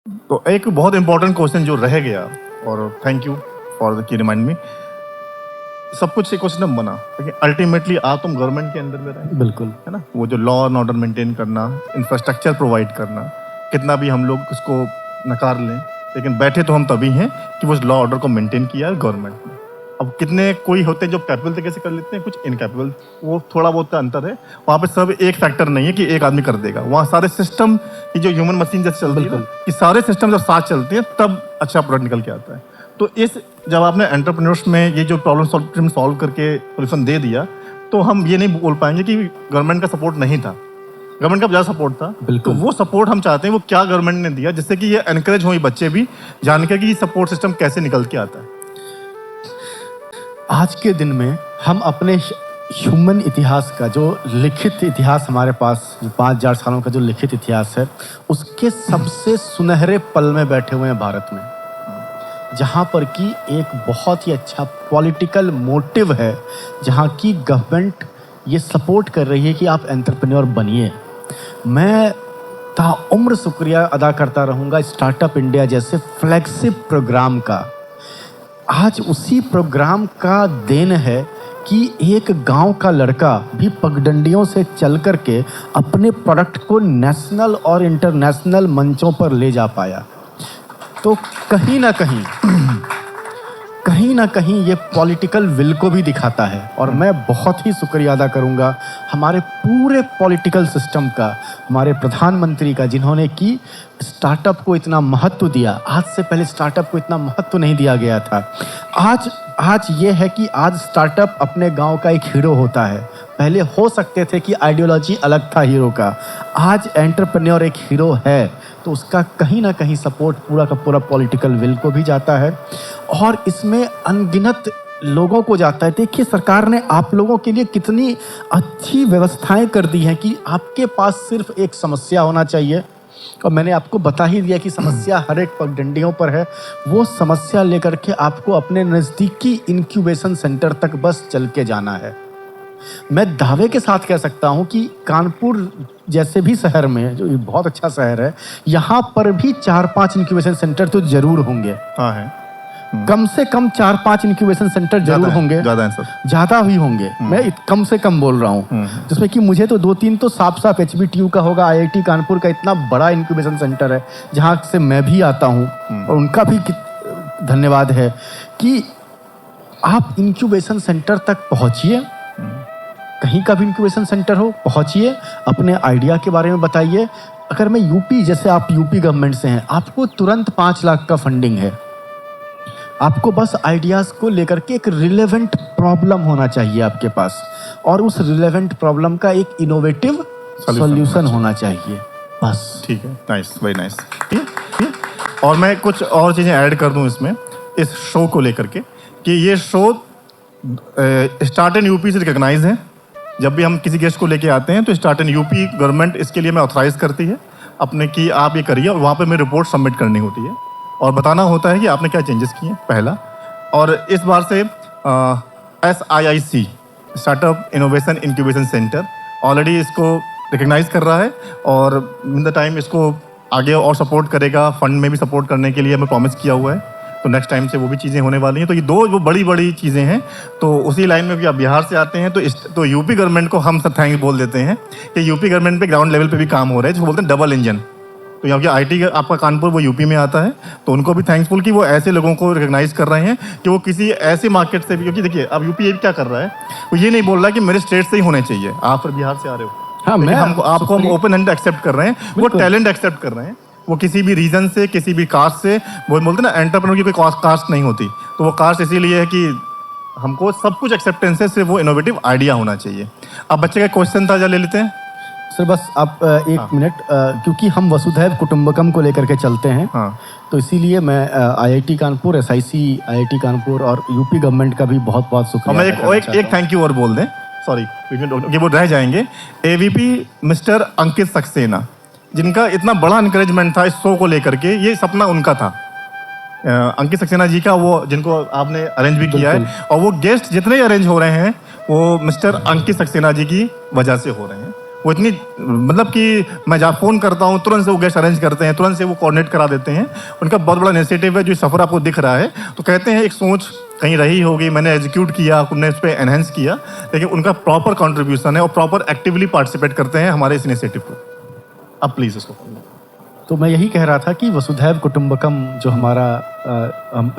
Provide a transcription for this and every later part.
तो एक बहुत इंपॉर्टेंट क्वेश्चन जो रह गया, और थैंक यू फॉर की रिमाइंड मी। सब कुछ इकोसिस्टम बना, लेकिन अल्टीमेटली आप तुम गवर्नमेंट के अंदर में रहे, बिल्कुल। है ना। वो जो लॉ एंड ऑर्डर मेंटेन करना, इंफ्रास्ट्रक्चर प्रोवाइड करना, कितना भी हम लोग उसको नकार लें, लेकिन बैठे तो हम तभी हैं कि वो लॉ ऑर्डर को मेंटेन किया है गवर्नमेंट ने। अब कितने कोई होते हैं जो कैपेबल तरीके से कर लेते हैं, कुछ इनकैपेबल, वो थोड़ा बहुत अंतर है। वहाँ पे सब एक फैक्टर नहीं है कि एक आदमी कर देगा। वहाँ सारे सिस्टम की जो ह्यूमन मशीन जैसे चलती है ना, कि सारे सिस्टम जब साथ चलते हैं तब अच्छा प्रोडक्ट निकल के आता है। तो इस जब आपने एंटरप्रेन्योर्स में ये जो प्रॉब्लम सॉल्व करके सोल्यूशन दे दिया, तो हम ये नहीं बोल पाएंगे कि गवर्नमेंट का सपोर्ट नहीं था। गवर्नमेंट का ज़्यादा सपोर्ट था। तो वो सपोर्ट हम चाहते हैं वो क्या गवर्नमेंट ने दिया, जिससे कि ये एनकरेज हो बच्चे भी जान के कि सपोर्ट सिस्टम कैसे निकल के आता है। आज के दिन में हम अपने ह्यूमन इतिहास का जो लिखित इतिहास हमारे पास, जो 5000 सालों का जो लिखित इतिहास है, उसके सबसे सुनहरे पल में बैठे हुए हैं भारत में, जहाँ पर कि एक बहुत ही अच्छा पॉलिटिकल मोटिव है, जहाँ की गवर्नमेंट ये सपोर्ट कर रही है कि आप एंटरप्रेन्योर बनिए। मैं ताउम्र शुक्रिया अदा करता रहूँगा स्टार्टअप इंडिया जैसे फ्लैगशिप प्रोग्राम का। आज उसी प्रोग्राम का देन है कि एक गांव का लड़का भी पगडंडियों से चल कर के अपने प्रोडक्ट को नेशनल और इंटरनेशनल मंचों पर ले जा पाया। तो कहीं ना कहीं ये पॉलिटिकल विल को भी दिखाता है। और मैं बहुत ही शुक्रिया अदा करूंगा हमारे पूरे पॉलिटिकल सिस्टम का, हमारे प्रधानमंत्री का, जिन्होंने कि स्टार्टअप को इतना महत्व दिया। आज से पहले स्टार्टअप को इतना महत्व नहीं दिया गया था। आज ये है कि आज स्टार्टअप अपने गांव का एक हीरो होता है। पहले हो सकते थे कि आइडियोलॉजी अलग था हीरो का, आज एंटरप्रेन्योर एक हीरो है, तो उसका कहीं ना कहीं सपोर्ट पूरा का पूरा पॉलिटिकल विल को भी जाता है और इसमें अनगिनत लोगों को जाता है। देखिए सरकार ने आप लोगों के लिए कितनी अच्छी व्यवस्थाएं कर दी हैं कि आपके पास सिर्फ एक समस्या होना चाहिए, और मैंने आपको बता ही दिया कि समस्या हर एक पगडंडियों पर है। वो समस्या लेकर के आपको अपने नज़दीकी इंक्यूबेशन सेंटर तक बस चल के जाना है। मैं दावे के साथ कह सकता हूं कि कानपुर जैसे भी शहर में, जो बहुत अच्छा शहर है, यहाँ पर भी 4-5 इंक्यूबेशन सेंटर तो जरूर होंगे। हाँ है, कम से कम 4-5 इंक्यूबेशन सेंटर जरूर होंगे, ज्यादा भी होंगे। मैं कम से कम बोल रहा हूँ, जिसमें कि मुझे तो 2-3 तो साफ HBTU का होगा, IIT कानपुर का इतना बड़ा इंक्यूबेशन सेंटर है जहाँ से मैं भी आता हूँ, और उनका भी धन्यवाद है कि आप इंक्यूबेशन सेंटर तक पहुँचिए। कहीं का भी इंक्यूबेशन सेंटर हो, पहुंचिए, अपने आइडिया के बारे में बताइए। अगर मैं यूपी, जैसे आप यूपी गवर्नमेंट से हैं, आपको तुरंत 5 लाख का फंडिंग है। आपको बस आइडियाज़ को लेकर के एक रिलेवेंट प्रॉब्लम होना चाहिए आपके पास, और उस रिलेवेंट प्रॉब्लम का एक इनोवेटिव सॉल्यूशन होना चाहिए, बस। ठीक है, नाइस, वेरी नाइस। और मैं कुछ और चीज़ें ऐड कर दूं इसमें, इस शो को लेकर के, कि ये शो स्टार्ट इन यूपी से रिकॉग्नाइज है। जब भी हम किसी गेस्ट को लेके आते हैं तो स्टार्ट इन यूपी गवर्नमेंट इसके लिए मैं ऑथराइज करती है अपने कि आप ये करिए, और वहाँ पे मेरी रिपोर्ट सबमिट करनी होती है और बताना होता है कि आपने क्या चेंजेस किए, पहला। और इस बार से SIIC startup innovation incubation centre already इसको रिकग्नाइज कर रहा है, और इन द टाइम इसको आगे और सपोर्ट करेगा। फंड में भी सपोर्ट करने के लिए हमें प्रॉमिस किया हुआ है, तो नेक्स्ट टाइम से वो भी चीज़ें होने वाली हैं। तो ये दो जो बड़ी चीज़ें हैं, तो उसी लाइन में भी आप बिहार से आते हैं तो यूपी गवर्नमेंट को हम सब थैंक बोल देते हैं कि यूपी गवर्नमेंट पे ग्राउंड लेवल पे भी काम हो रहा है, जिसको बोलते हैं डबल इंजन। तो यहाँ की IT आपका कानपुर वो यूपी में आता है, तो उनको भी थैंक्सफुल कि वो ऐसे लोगों को रिकॉग्नाइज कर रहे हैं कि वो किसी ऐसे मार्केट से भी, क्योंकि देखिए अब यूपी क्या कर रहा है, वो ये नहीं बोल रहा कि मेरे स्टेट से ही होने चाहिए, आप फिर बिहार से आ रहे हो। हाँ, आपको हम ओपन हैंड एक्सेप्ट कर रहे हैं, वो टैलेंट एक्सेप्ट कर रहे हैं, वो किसी भी रीजन से, किसी भी कास्ट से। वो बोलते हैं ना, एंटरप्रेन्योर की कोई कास्ट नहीं होती, तो वो कास्ट इसीलिए है कि हमको सब कुछ एक्सेप्टेंस से वो इनोवेटिव आइडिया होना चाहिए। अब बच्चे का क्वेश्चन था, जा ले लेते हैं सर। बस आप एक मिनट, क्योंकि हम वसुधैव कुटुंबकम को लेकर के चलते हैं, तो इसीलिए मैं IIT Kanpur, SIC IIT Kanpur और यूपी गवर्नमेंट का भी बहुत बहुत शुक्रिया। मैं एक थैंक यू और बोल दें, सॉरी ये वो रह जाएंगे। AVP मिस्टर अंकित सक्सेना, जिनका इतना बड़ा इंकरेजमेंट था इस शो को लेकर के, ये सपना उनका था, अंकित सक्सेना जी का, वो जिनको आपने अरेंज भी किया है, और वो गेस्ट जितने अरेंज हो रहे हैं वो मिस्टर अंकित सक्सेना जी की वजह से हो रहे हैं। वो इतनी मतलब कि मैं जहाँ फ़ोन करता हूँ तुरंत से वो गेस्ट अरेंज करते हैं, तुरंत से वो कोऑर्डिनेट करा देते हैं। उनका बहुत बड़ा इनिशिएटिव है जो सफ़र आपको दिख रहा है। तो कहते हैं एक सोच कहीं रही होगी, मैंने एग्जीक्यूट किया, हमने उस पर एनहेंस किया, लेकिन उनका प्रॉपर कॉन्ट्रीब्यूशन है और प्रॉपर एक्टिवली पार्टिसिपेट करते हैं हमारे इस इनिशिएटिव को। अब प्लीज़ इसको। तो मैं यही कह रहा था कि वसुधैव कुटुंबकम जो हमारा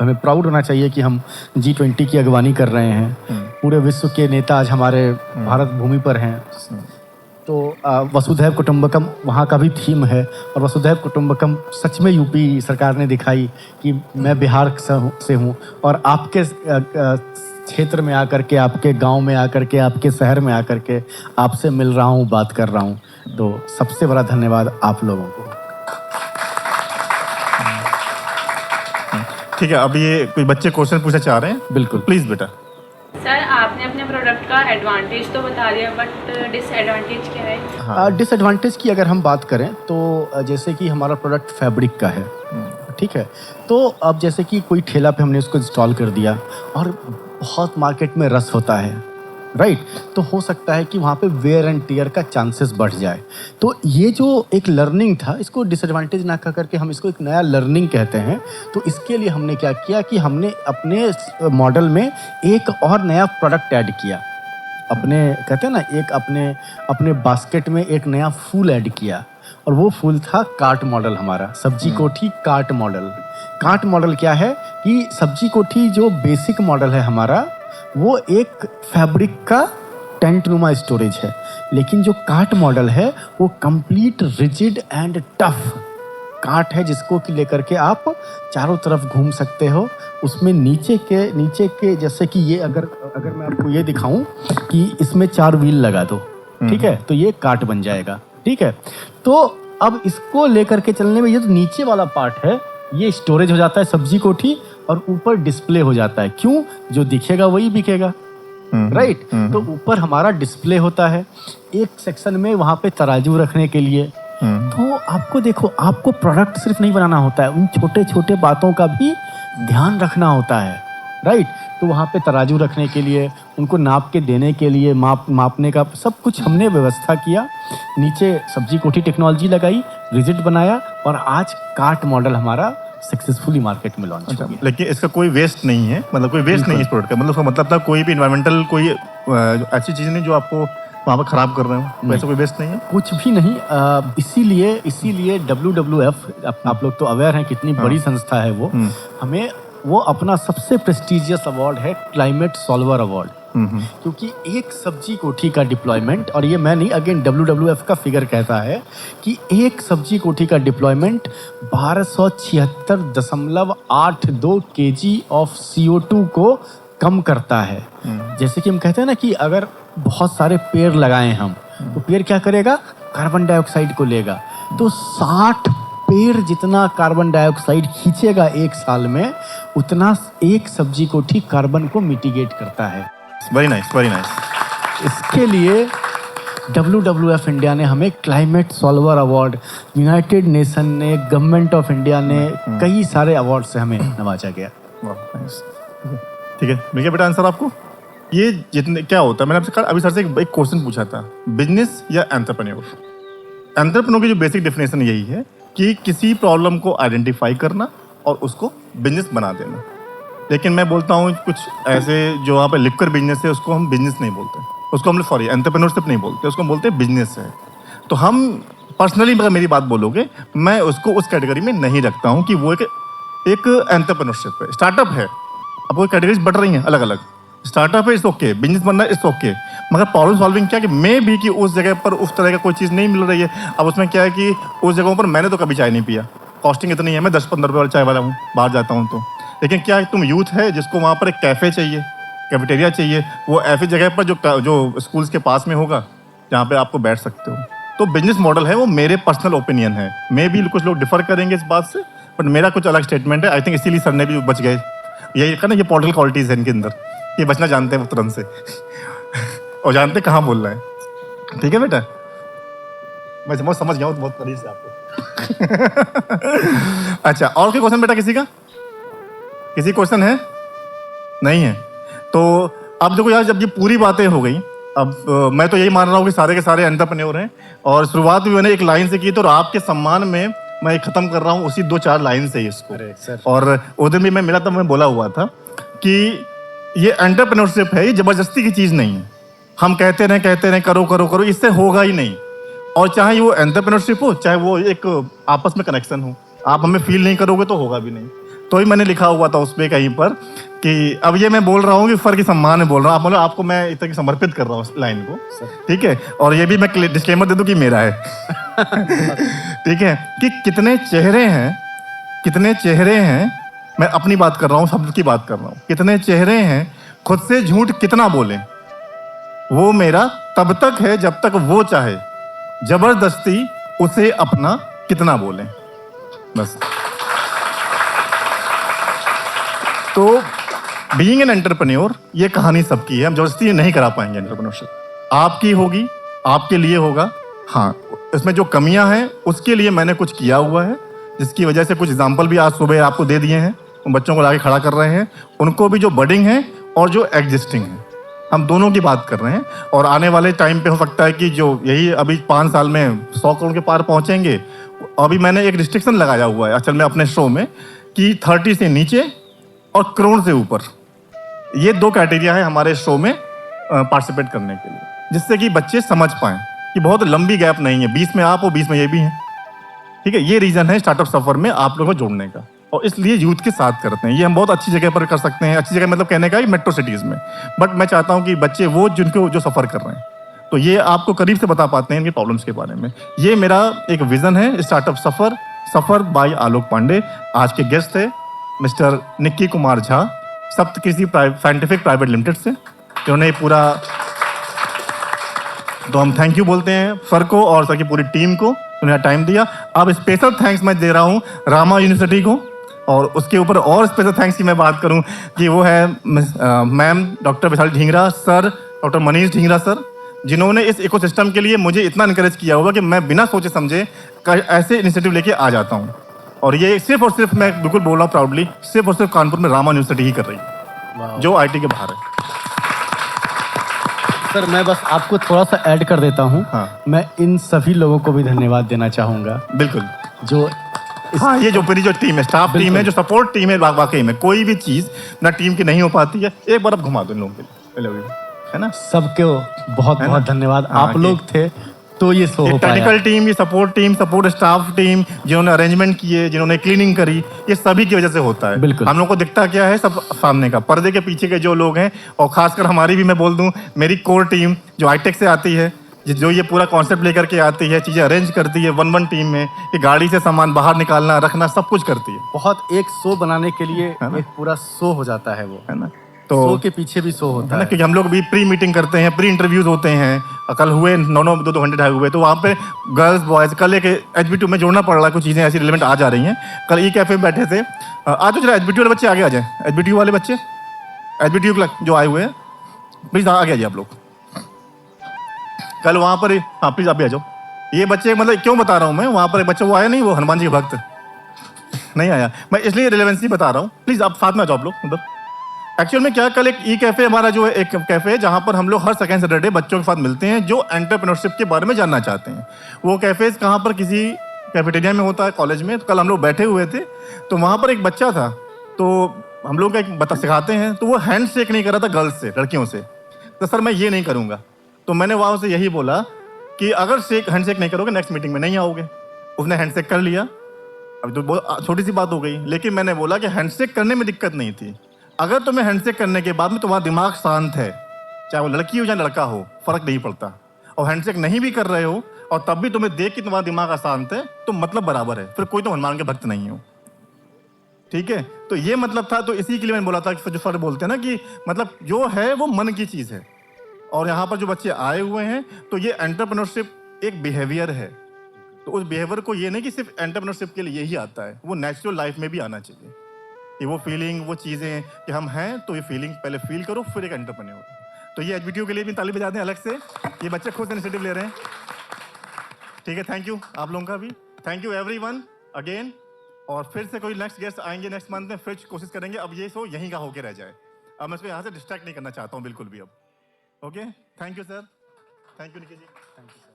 हमें प्राउड होना चाहिए कि हम G20 की अगवानी कर रहे हैं। पूरे विश्व के नेता आज हमारे भारत भूमि पर हैं। तो वसुधैव कुटुंबकम वहाँ का भी थीम है, और वसुधैव कुटुंबकम सच में यूपी सरकार ने दिखाई कि मैं बिहार से हूँ और आपके क्षेत्र में आकर के, आपके गांव में आकर के, आपके शहर में आकर के आपसे मिल रहा हूँ, बात कर रहा हूँ। तो सबसे बड़ा धन्यवाद आप लोगों को। ठीक है, अब ये कोई बच्चे क्वेश्चन पूछना चाह रहे हैं? बिल्कुल, प्लीज़ बेटा। सर, आपने अपने प्रोडक्ट का एडवांटेज तो बता दिया, बट डिसएडवांटेज क्या है? डिसएडवांटेज की अगर हम बात करें तो जैसे कि हमारा प्रोडक्ट फैब्रिक का है, ठीक है। तो अब जैसे कि कोई ठेला पे हमने उसको इंस्टॉल कर दिया और बहुत मार्केट में रस होता है, राइट, तो हो सकता है कि वहाँ पे वेयर एंड टियर का चांसेस बढ़ जाए। तो ये जो एक लर्निंग था, इसको डिसएडवांटेज ना कह करके हम इसको एक नया लर्निंग कहते हैं। तो इसके लिए हमने क्या किया कि हमने अपने मॉडल में एक और नया प्रोडक्ट ऐड किया। अपने कहते हैं ना, एक अपने बास्केट में एक नया फूल ऐड किया, और वो फूल था कार्ट मॉडल हमारा, सब्जी कोठी कार्ट मॉडल। कार्ट मॉडल क्या है कि सब्जी कोठी जो बेसिक मॉडल है हमारा, वो एक फैब्रिक का टेंट नुमा स्टोरेज है, लेकिन जो कार्ट मॉडल है वो complete rigid and tough cart है, जिसको कि लेकर के आप चारों तरफ घूम सकते हो। उसमें नीचे के जैसे कि ये अगर मैं आपको ये दिखाऊं कि इसमें 4 व्हील लगा दो, ठीक है, तो ये कार्ट बन जाएगा, ठीक है। तो अब इसको लेकर के चलने में ये जो नीचे वाला पार्ट है ये स्टोरेज हो जाता है सब्जी कोठी, और ऊपर डिस्प्ले हो जाता है। क्यों? जो दिखेगा वही बिकेगा, राइट। तो ऊपर हमारा डिस्प्ले होता है, एक सेक्शन में वहां पे तराजू रखने के लिए। तो आपको देखो, आपको प्रोडक्ट सिर्फ नहीं बनाना होता है, उन छोटे छोटे बातों का भी ध्यान रखना होता है, राइट। तो वहाँ पे तराजू रखने के लिए, उनको नाप के देने के लिए, मापने का सब कुछ हमने व्यवस्था किया। नीचे सब्जी कोठी टेक्नोलॉजी लगाई, रिजिड बनाया, और आज कार्ट मॉडल हमारा सक्सेसफुली मार्केट में लॉन्च हो गया। लेकिन इसका कोई वेस्ट नहीं है, मतलब कोई वेस्ट नहीं है इस प्रोडक्ट का, मतलब उसका मतलब था कोई भी इन्वायरमेंटल कोई ऐसी चीज़ नहीं जो आपको वहाँ पर खराब कर रहे हो, वैसा कोई वेस्ट नहीं है, कुछ भी नहीं। इसीलिए WWF, आप लोग तो अवेयर हैं कितनी बड़ी संस्था है वो, हमें वो अपना सबसे प्रेस्टिजियस अवार्ड है क्लाइमेट सॉल्वर अवार्ड, क्योंकि एक सब्जी कोठी का डिप्लॉयमेंट, और ये मैं नहीं, अगेन WWF का फिगर कहता है कि एक सब्जी कोठी का डिप्लॉयमेंट 1276.82 kg ऑफ CO2 को कम करता है। जैसे कि हम कहते हैं ना कि अगर बहुत सारे पेड़ लगाएं हम, तो पेड़ क्या करेगा? कार्बन डाइऑक्साइड को लेगा। तो 60 पेड़ जितना कार्बन डाइऑक्साइड खींचेगा एक साल में, उतना एक सब्जी कोठी कार्बन को मिटिगेट करता है। Very nice, very nice. इसके लिए WWF इंडिया ने हमें climate solver award, United nation ने, गवर्नमेंट ऑफ इंडिया ने, कई सारे अवार्ड से हमें नवाजा गया। ठीक है, मिल गया बेटा आंसर आपको। ये जितने क्या होता है, मैंने आपसे कल अभी सर से एक क्वेश्चन पूछा था, बिजनेस या एंटरप्रेन्योर। एंटरप्रेन्योर की जो बेसिक डेफिनेशन यही है कि किसी प्रॉब्लम को आइडेंटिफाई करना और उसको बिजनेस बना देना। लेकिन मैं बोलता हूँ कुछ ऐसे जो वहाँ पे लिखकर बिजनेस है, उसको हम बिजनेस नहीं बोलते, उसको हम सॉरी एंटरप्रेन्योरशिप नहीं बोलते, उसको हम बोलते हैं बिजनेस है। तो हम पर्सनली अगर मेरी बात बोलोगे, मैं उसको उस कैटेगरी में नहीं रखता हूँ कि वो एक एंटरप्रेन्योरशिप है, स्टार्टअप है। अब वो कैटेगरीज बढ़ रही हैं अलग अलग, स्टार्टअप है इट्स ओके, बिजनेस बनना इट्स ओके, मगर प्रॉब्लम सॉल्विंग क्या कि मैं भी कि उस जगह पर उस तरह का कोई चीज़ नहीं मिल रही है। अब उसमें क्या है कि उस जगहों पर मैंने तो कभी चाय नहीं पिया, कॉस्टिंग इतनी है, मैं 10-15 रुपये वाला चाय वाला हूँ, बाहर जाता हूँ तो। लेकिन क्या तुम यूथ है जिसको वहाँ पर एक कैफ़े चाहिए, कैफेटेरिया चाहिए, वो ऐसी जगह पर जो स्कूल्स के पास में होगा जहाँ पे आपको बैठ सकते हो। तो बिजनेस मॉडल है वो, मेरे पर्सनल ओपिनियन है, मे भी कुछ लोग डिफर करेंगे इस बात से, बट मेरा कुछ अलग स्टेटमेंट है। आई थिंक इसीलिए सर ने भी बच गए, यही कहना, ये पॉलिटिकल क्वालिटीज़ है इनके अंदर, ये बचना जानते हैं वो तुरंत से और जानते कहाँ बोलना है। ठीक है बेटा, मैं समझ गया हूँ बहुत करीब से आपको अच्छा, और कोई क्वेश्चन बेटा किसी का? किसी क्वेश्चन है? नहीं है? तो अब देखो यार, जब ये पूरी बातें हो गई, अब मैं तो यही मान रहा हूँ कि सारे के सारे एंटरप्रेन्योर हैं और शुरुआत भी मैंने एक लाइन से की तो आपके सम्मान में मैं ख़त्म कर रहा हूँ उसी 2-4 लाइन से ही इसको। अरे सर। और उस दिन भी मैं मिला तब मैं बोला हुआ था कि ये एंटरप्रेन्योरशिप है, ये ज़बरदस्ती की चीज़ नहीं है। हम कहते रहें करो करो करो, इससे होगा ही नहीं। और चाहे वो एंटरप्रेन्योरशिप हो, चाहे वो एक आपस में कनेक्शन हो, आप हमें फील नहीं करोगे तो होगा भी नहीं। तो ही मैंने लिखा हुआ था उस पर कहीं पर कि अब ये मैं बोल रहा हूँ कि फर्क के सम्मान में बोल रहा हूँ, आप बोलो आपको मैं इस तरह की समर्पित कर रहा हूँ इस लाइन को, ठीक है। और ये भी मैं डिस्क्लेमर दे दूँ कि मेरा है ठीक है। कि कितने चेहरे हैं, मैं अपनी बात कर रहा हूँ, शब्द की बात कर रहा हूँ। कितने चेहरे हैं, खुद से झूठ कितना बोले, वो मेरा तब तक है जब तक वो चाहे, जबरदस्ती उसे अपना कितना बोले। बस। तो बीइंग एन एंटरप्रेन्योर, ये कहानी सबकी है। हम जबरदस्ती नहीं करा पाएंगे एंटरप्रेन्योरशिप। आपकी होगी, आपके लिए होगा। हाँ, इसमें जो कमियां हैं उसके लिए मैंने कुछ किया हुआ है, जिसकी वजह से कुछ एग्जाम्पल भी आज सुबह आपको दे दिए हैं। उन बच्चों को लाके खड़ा कर रहे हैं, उनको भी जो बडिंग है और जो एग्जिस्टिंग है, हम दोनों की बात कर रहे हैं। और आने वाले टाइम पे हो सकता है कि जो यही अभी 5 साल में 100 करोड़ के पार पहुंचेंगे। अभी मैंने एक रिस्ट्रिक्शन लगाया हुआ है असल में अपने शो में कि 30 से नीचे और करोड़ से ऊपर, ये 2 क्राइटेरिया है हमारे शो में पार्टिसिपेट करने के लिए, जिससे कि बच्चे समझ पाएं कि बहुत लंबी गैप नहीं है, 20 में आप हो, 20 में ये भी हैं, ठीक है। ये रीजन है स्टार्टअप सफर में आप लोगों को जोड़ने का, और इसलिए यूथ के साथ करते हैं। ये हम बहुत अच्छी जगह पर कर सकते हैं, अच्छी जगह मतलब कहने का मेट्रो सिटीज़ में, बट मैं चाहता हूँ कि बच्चे वो जिनको जो सफ़र कर रहे हैं, तो ये आपको करीब से बता पाते हैं इनके प्रॉब्लम्स के बारे में। ये मेरा एक विज़न है, स्टार्टअप सफ़र बाय आलोक पांडे। आज के गेस्ट थे मिस्टर निक्की कुमार झा, सप्तऋषि साइंटिफिक प्राइवेट लिमिटेड से, जिन्होंने पूरा, तो हम थैंक यू बोलते हैं सर को और सर की पूरी टीम को, उन्हें टाइम दिया। अब स्पेशल थैंक्स मैं दे रहा हूँ रामा यूनिवर्सिटी को, और उसके ऊपर और स्पेशल थैंक्स की मैं बात करूँ कि वो है ma'am doctor Vishal Dhingra, sir doctor Manish Dhingra sir, जिन्होंने इस इकोसिस्टम के लिए मुझे इतना इनकरेज किया हुआ कि मैं बिना सोचे समझे ऐसे इनिशिएटिव लेके आ जाता हूँ। और ये सिर्फ और सिर्फ, मैं बिल्कुल बोल रहा हूँ प्राउडली, सिर्फ और सिर्फ कानपुर में रामा यूनिवर्सिटी ही कर रही है, जो आईटी के बाहर है। सर मैं बस आपको थोड़ा सा ऐड कर देता हूँ। हाँ। मैं इन सभी लोगों को भी धन्यवाद देना चाहूँगा बिल्कुल। जो हाँ, ये जो पूरी जो टीम है, स्टाफ टीम है, जो सपोर्ट टीम है, वाकई में कोई भी चीज़ ना टीम की नहीं हो पाती है। एक बार आप घुमा दो इन लोगों के लिए, है ना। सबके बहुत बहुत धन्यवाद। हाँ, आप लोग थे तो ये शो हो पाया। टेक्निकल टीम, ये support team, support staff team, जिन्होंने अरेंजमेंट किए, जिन्होंने क्लीनिंग करी, ये सभी की वजह से होता है। बिल्कुल। हम लोग को दिखता क्या है, सब सामने का, पर्दे के पीछे के जो लोग हैं, और खासकर हमारी भी मैं बोल दूं, मेरी कोर टीम जो हाईटेक से आती है, जो ये पूरा कॉन्सेप्ट लेकर के आती है, चीज़ें अरेंज करती है, वन टीम में, ये गाड़ी से सामान बाहर निकालना, रखना, सब कुछ करती है। बहुत एक शो बनाने के लिए एक पूरा शो हो जाता है वो, है ना। तो तो शो के पीछे भी शो होता है। क्योंकि हम लोग भी प्री मीटिंग करते हैं, प्री इंटरव्यूज होते हैं, कल हुए 9-2 घंटे ढाई हुए, तो वहाँ पे गर्ल्स बॉयज़, कल एक HB2 में जोड़ना पड़ रहा है, कुछ चीज़ें ऐसी रिलेवेंट आ जा रही हैं। कल ई कैफे में बैठे थे, आज तो चलो HB2 वाले बच्चे आगे आ जाए, HB2 वाले बच्चे, HB2 जो आए हुए हैं, प्लीज़ आगे आ जाइए आप लोग। कल वहाँ पर, हाँ प्लीज़ आप भी आ जाओ। ये बच्चे, मतलब क्यों बता रहा हूँ मैं, वहाँ पर एक बच्चा वो आया नहीं, वो हनुमान जी के भक्त नहीं आया, मैं इसलिए रिलेवेंसी बता रहा हूँ। प्लीज़ आप साथ में आ जाओ आप लोग। मतलब एक्चुअल में क्या, कल एक ई कैफे हमारा जो है, एक कैफे है जहाँ पर हम लोग हर सेकंड सैटरडे बच्चों के साथ मिलते हैं जो एंटरप्रेन्योरशिप के बारे में जानना चाहते हैं। वो कैफेज कहाँ पर, किसी कैफेटेरिया में होता है कॉलेज में। तो कल हम लोग बैठे हुए थे, तो वहाँ पर एक बच्चा था, तो हम लोग एक सिखाते हैं, तो वो हैंड शेक नहीं कर रहा था गर्ल्स से, लड़कियों से। तो सर मैं ये नहीं करूँगा, तो मैंने वहाँ से यही बोला कि अगर हैंड शेक नहीं करोगे नेक्स्ट मीटिंग में नहीं आओगे। उसने हैंड शेक कर लिया, अब तो बहुत छोटी सी बात हो गई, लेकिन मैंने बोला कि हैंड शेक करने में दिक्कत नहीं थी, अगर तुम्हें हैंडशेक करने के बाद में तुम्हारा दिमाग शांत है, चाहे वो लड़की हो या लड़का हो, फर्क नहीं पड़ता, और हैंडशेक नहीं भी कर रहे हो और तब भी तुम्हें देख के तुम्हारा दिमाग अशांत है, तो मतलब बराबर है, फिर कोई तो हनुमान के भक्त नहीं हो, ठीक है। तो ये मतलब था, तो इसी के लिए मैंने बोला था कि जो सर बोलते हैं ना कि मतलब जो है वो मन की चीज़ है। और यहाँ पर जो बच्चे आए हुए हैं, तो ये एंटरप्रेन्योरशिप एक बिहेवियर है, तो उस बिहेवियर को ये नहीं कि सिर्फ एंटरप्रेन्योरशिप के लिए यही आता है, वो नेचुरल लाइफ में भी आना चाहिए। कि वो फीलिंग, वो चीज़ें कि हम हैं, तो ये फीलिंग पहले फील करो, फिर एक एंटरप्रेन्योर। तो ये HB2 के लिए भी ताली बजा दें अलग से, ये बच्चे खुद इनिशिएटिव ले रहे हैं, ठीक है। थैंक यू आप लोगों का भी, थैंक यू एवरीवन अगेन। और फिर से कोई नेक्स्ट गेस्ट आएंगे नेक्स्ट मंथ में, फिर कोशिश करेंगे अब ये शो यहीं का होके रह जाए। अब मैं इसको यहाँ से डिस्ट्रैक्ट नहीं करना चाहता हूँ बिल्कुल भी अब। Okay, thank you sir, thank you Nikhil ji. Thank you.